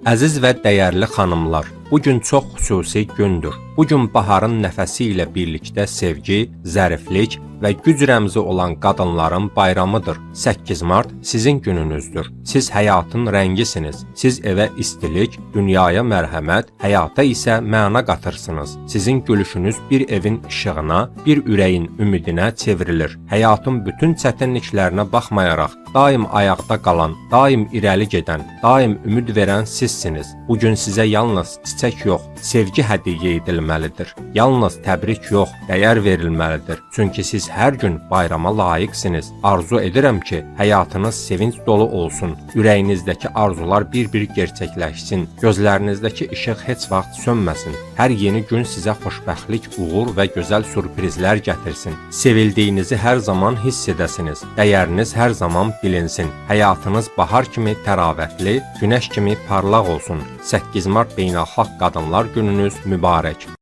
Əziz və dəyərli xanımlar, bu gün çox xüsusi gündür. Bu gün baharın nəfəsi ilə birlikdə sevgi, zəriflik və güc rəmzi olan qadınların bayramıdır. 8 Mart sizin gününüzdür. Siz həyatın rəngisiniz. Siz evə istilik, dünyaya mərhəmət, həyata isə məna qatırsınız. Sizin gülüşünüz bir evin işığına, bir ürəyin ümidinə çevrilir. Həyatın bütün çətinliklərinə baxmayaraq, daim ayaqda qalan, daim irəli gedən, daim ümid verən sizsiniz. Bugün sizə yalnız çiçək yox, sevgi hədiyyə edilməlidir. Yalnız təbrik yox, dəyər verilməlidir. Çünki siz hər gün bayrama layiqsiniz. Arzu edirəm ki, həyatınız sevinç dolu olsun. Ürəyinizdəki arzular bir-bir gerçəkləşsin. Gözlərinizdəki işıq heç vaxt sönməsin. Hər yeni gün sizə xoşbəxtlik, uğur və gözəl sürprizlər gətirsin. Sevildiyinizi hər zaman hiss edəsiniz. Dəyəriniz hər zaman bilinsin. Həyatınız bahar kimi təravətli, günəş kimi parlaq olsun. 8 Mart Beynəlxalq Qadınlar Gününüz mübarək.